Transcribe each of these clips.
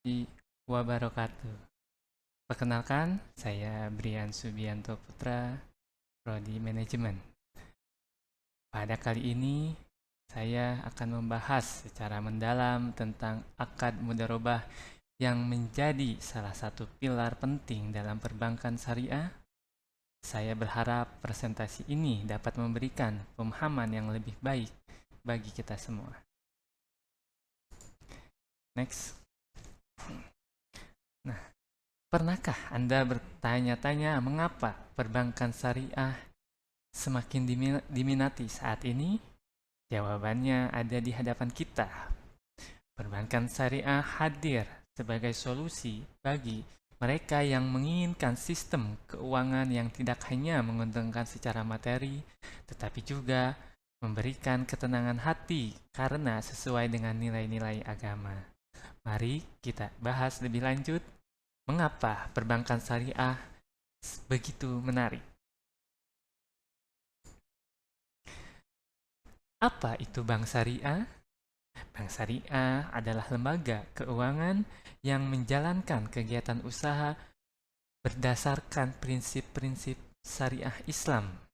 Wabarakatuh. Perkenalkan, saya Brian Subianto Putra, Prodi Manajemen. Pada kali ini, saya akan membahas secara mendalam tentang akad mudharabah yang menjadi salah satu pilar penting dalam perbankan syariah. Saya berharap presentasi ini dapat memberikan pemahaman yang lebih baik bagi kita semua. Next. Nah, pernahkah Anda bertanya-tanya mengapa perbankan syariah semakin diminati saat ini? Jawabannya ada di hadapan kita. Perbankan syariah hadir sebagai solusi bagi mereka yang menginginkan sistem keuangan yang tidak hanya menguntungkan secara materi, tetapi juga memberikan ketenangan hati karena sesuai dengan nilai-nilai agama. Mari kita bahas lebih lanjut mengapa perbankan syariah begitu menarik. Apa itu bank syariah? Bank syariah adalah lembaga keuangan yang menjalankan kegiatan usaha berdasarkan prinsip-prinsip syariah Islam.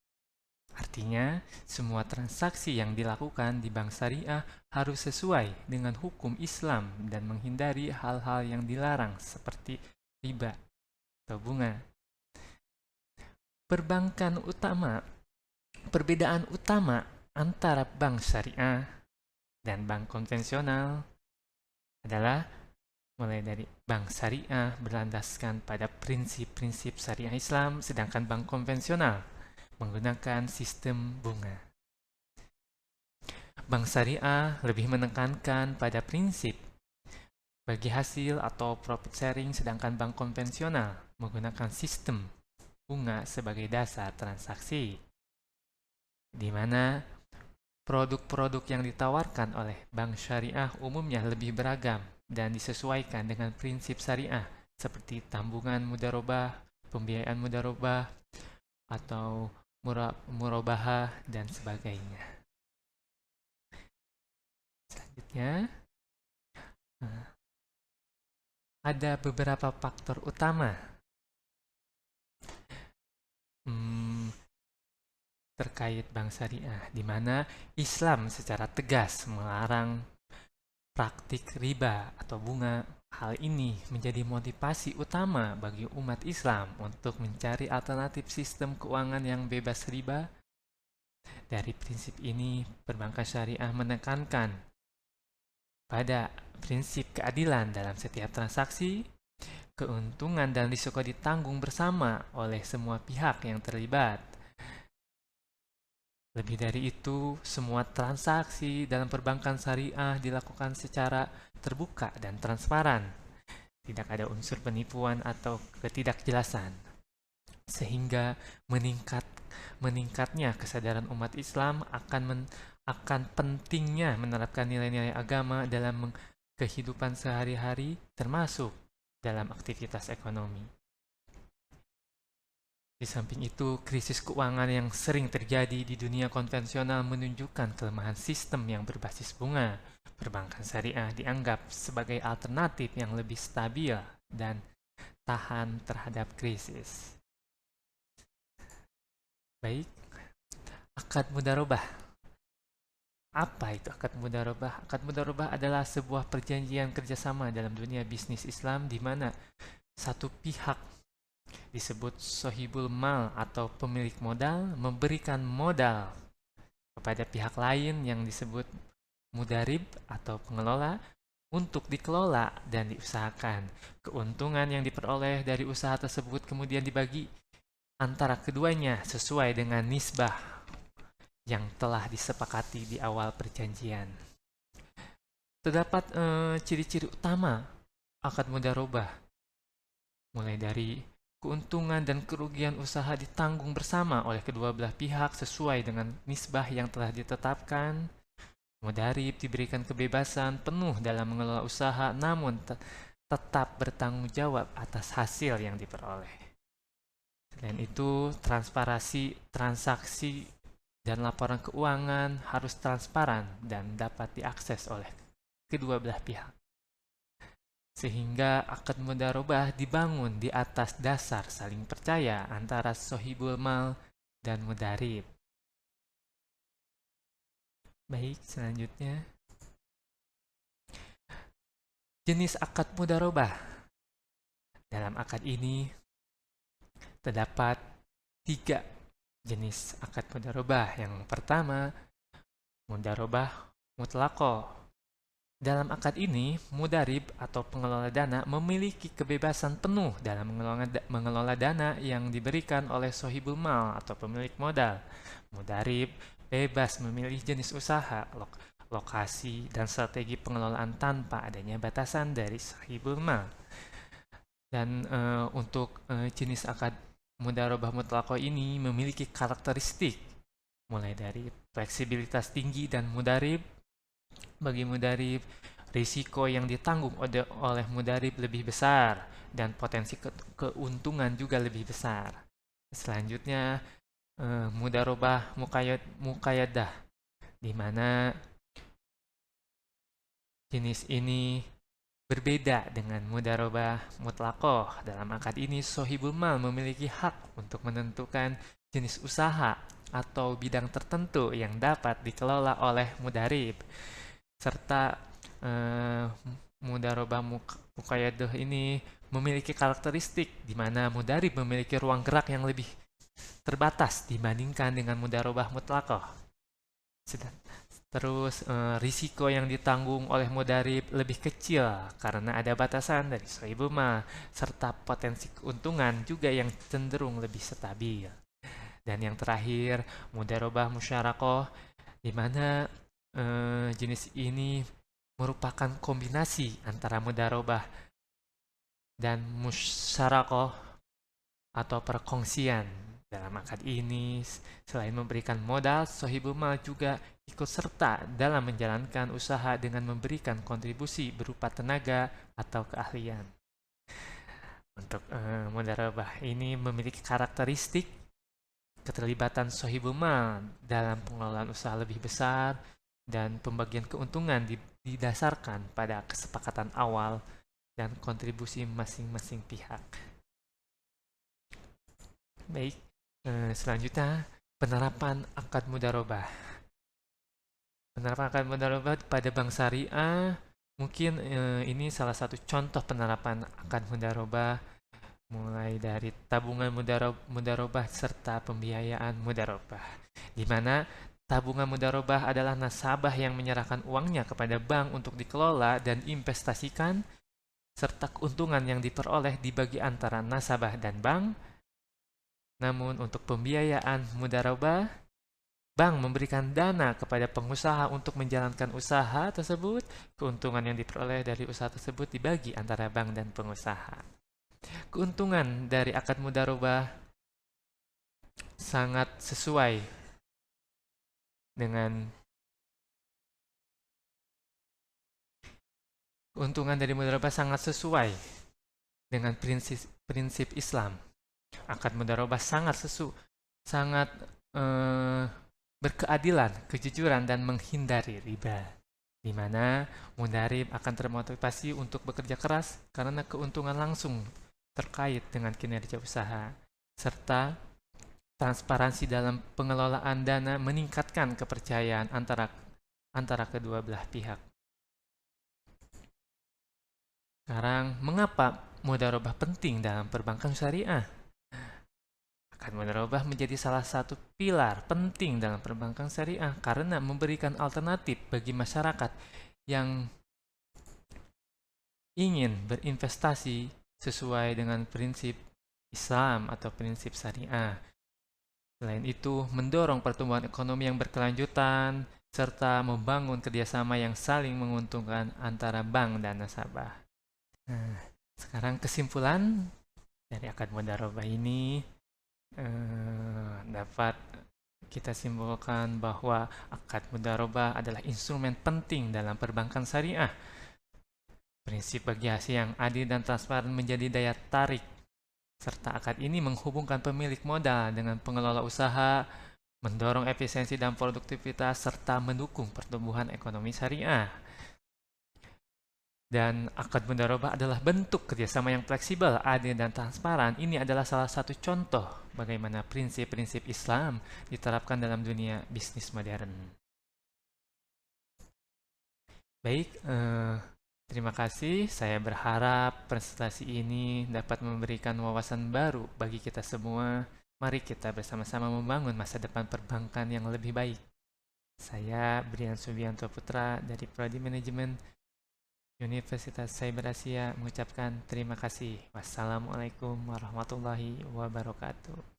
Artinya, semua transaksi yang dilakukan di bank syariah harus sesuai dengan hukum Islam dan menghindari hal-hal yang dilarang seperti riba atau bunga. Perbedaan utama antara bank syariah dan bank konvensional adalah mulai dari bank syariah berlandaskan pada prinsip-prinsip syariah Islam, sedangkan bank konvensional menggunakan sistem bunga. Bank syariah lebih menekankan pada prinsip bagi hasil atau profit sharing, sedangkan bank konvensional menggunakan sistem bunga sebagai dasar transaksi, di mana produk-produk yang ditawarkan oleh bank syariah umumnya lebih beragam dan disesuaikan dengan prinsip syariah seperti tabungan mudharabah, pembiayaan mudharabah, atau murabahah dan sebagainya. Selanjutnya, ada beberapa faktor utama terkait bank syariah, di mana Islam secara tegas melarang praktik riba atau bunga. Hal ini menjadi motivasi utama bagi umat Islam untuk mencari alternatif sistem keuangan yang bebas riba. Dari prinsip ini, perbankan syariah menekankan pada prinsip keadilan dalam setiap transaksi, keuntungan dan risiko ditanggung bersama oleh semua pihak yang terlibat. Lebih dari itu, semua transaksi dalam perbankan syariah dilakukan secara terbuka dan transparan. Tidak ada unsur penipuan atau ketidakjelasan. Sehingga meningkatnya kesadaran umat Islam akan pentingnya menerapkan nilai-nilai agama dalam kehidupan sehari-hari, termasuk dalam aktivitas ekonomi. Di samping itu, krisis keuangan yang sering terjadi di dunia konvensional menunjukkan kelemahan sistem yang berbasis bunga. Perbankan syariah dianggap sebagai alternatif yang lebih stabil dan tahan terhadap krisis. Baik, akad mudharabah. Apa itu akad mudharabah? Akad mudharabah adalah sebuah perjanjian kerjasama dalam dunia bisnis Islam di mana satu pihak disebut sohibul mal atau pemilik modal memberikan modal kepada pihak lain yang disebut mudharib atau pengelola untuk dikelola dan diusahakan. Keuntungan yang diperoleh dari usaha tersebut kemudian dibagi antara keduanya sesuai dengan nisbah yang telah disepakati di awal perjanjian. Terdapat ciri-ciri utama akad mudharabah, mulai dari keuntungan dan kerugian usaha ditanggung bersama oleh kedua belah pihak sesuai dengan nisbah yang telah ditetapkan. Mudharib diberikan kebebasan penuh dalam mengelola usaha, namun tetap bertanggung jawab atas hasil yang diperoleh. Selain itu, transparansi transaksi dan laporan keuangan harus transparan dan dapat diakses oleh kedua belah pihak. Sehingga akad mudharabah dibangun di atas dasar saling percaya antara sohibul mal dan mudharib. Baik, selanjutnya. Jenis akad mudharabah. Dalam akad ini terdapat 3 jenis akad mudharabah. Yang pertama, mudharabah mutlaqah. Dalam akad ini, mudharib atau pengelola dana memiliki kebebasan penuh dalam mengelola dana yang diberikan oleh sohibul mal atau pemilik modal. Mudharib bebas memilih jenis usaha, lokasi, dan strategi pengelolaan tanpa adanya batasan dari sohibul mal. Dan untuk jenis akad mudharabah mutlaqah ini memiliki karakteristik mulai dari fleksibilitas tinggi dan mudharib. Bagi mudharib, risiko yang ditanggung oleh mudharib lebih besar dan potensi keuntungan juga lebih besar. Selanjutnya, mudharabah muqayyadah, di mana jenis ini berbeda dengan mudharabah mutlaqah. Dalam akad ini, sohibul mal memiliki hak untuk menentukan jenis usaha atau bidang tertentu yang dapat dikelola oleh mudharib. Serta mudharabah muqayyadah ini memiliki karakteristik di mana mudharib memiliki ruang gerak yang lebih terbatas dibandingkan dengan mudharabah mutlaqah. Terus risiko yang ditanggung oleh mudharib lebih kecil karena ada batasan dari sohibul mal, serta potensi keuntungan juga yang cenderung lebih stabil. Dan yang terakhir, mudharabah musyarakah, di mana jenis ini merupakan kombinasi antara mudharabah dan musyarakah atau perkongsian. Dalam akad ini, selain memberikan modal, sohibul mal juga ikut serta dalam menjalankan usaha dengan memberikan kontribusi berupa tenaga atau keahlian. Untuk mudharabah ini memiliki karakteristik keterlibatan sohibul mal dalam pengelolaan usaha lebih besar dan pembagian keuntungan didasarkan pada kesepakatan awal dan kontribusi masing-masing pihak. Baik, selanjutnya penerapan akad mudharabah. Penerapan akad mudharabah pada bank syariah, mungkin ini salah satu contoh penerapan akad mudharabah, mulai dari tabungan mudharabah serta pembiayaan mudharabah, di mana tabungan mudharabah adalah nasabah yang menyerahkan uangnya kepada bank untuk dikelola dan investasikan, serta keuntungan yang diperoleh dibagi antara nasabah dan bank. Namun untuk pembiayaan mudharabah, bank memberikan dana kepada pengusaha untuk menjalankan usaha tersebut. Keuntungan yang diperoleh dari usaha tersebut dibagi antara bank dan pengusaha. Keuntungan dari akad mudharabah sangat sesuai dengan prinsip Islam. Akad mudharabah sangat berkeadilan, kejujuran, dan menghindari riba, di mana mudharib akan termotivasi untuk bekerja keras karena keuntungan langsung terkait dengan kinerja usaha, serta transparansi dalam pengelolaan dana meningkatkan kepercayaan antara kedua belah pihak. Sekarang, mengapa mudharabah penting dalam perbankan syariah? Akad mudharabah menjadi salah satu pilar penting dalam perbankan syariah karena memberikan alternatif bagi masyarakat yang ingin berinvestasi sesuai dengan prinsip Islam atau prinsip syariah. Selain itu, mendorong pertumbuhan ekonomi yang berkelanjutan serta membangun kerjasama yang saling menguntungkan antara bank dan nasabah. Nah, sekarang kesimpulan dari akad mudharabah ini dapat kita simpulkan bahwa akad mudharabah adalah instrumen penting dalam perbankan syariah. Prinsip bagi hasil yang adil dan transparan menjadi daya tarik, serta akad ini menghubungkan pemilik modal dengan pengelola usaha, mendorong efisiensi dan produktivitas, serta mendukung pertumbuhan ekonomi syariah. Dan akad mudharabah adalah bentuk kerjasama yang fleksibel, adil, dan transparan. Ini adalah salah satu contoh bagaimana prinsip-prinsip Islam diterapkan dalam dunia bisnis modern. Baik, terima kasih. Saya berharap presentasi ini dapat memberikan wawasan baru bagi kita semua. Mari kita bersama-sama membangun masa depan perbankan yang lebih baik. Saya Brian Subianto Putra dari Prodi Manajemen Universitas Cyber Asia mengucapkan terima kasih. Wassalamualaikum warahmatullahi wabarakatuh.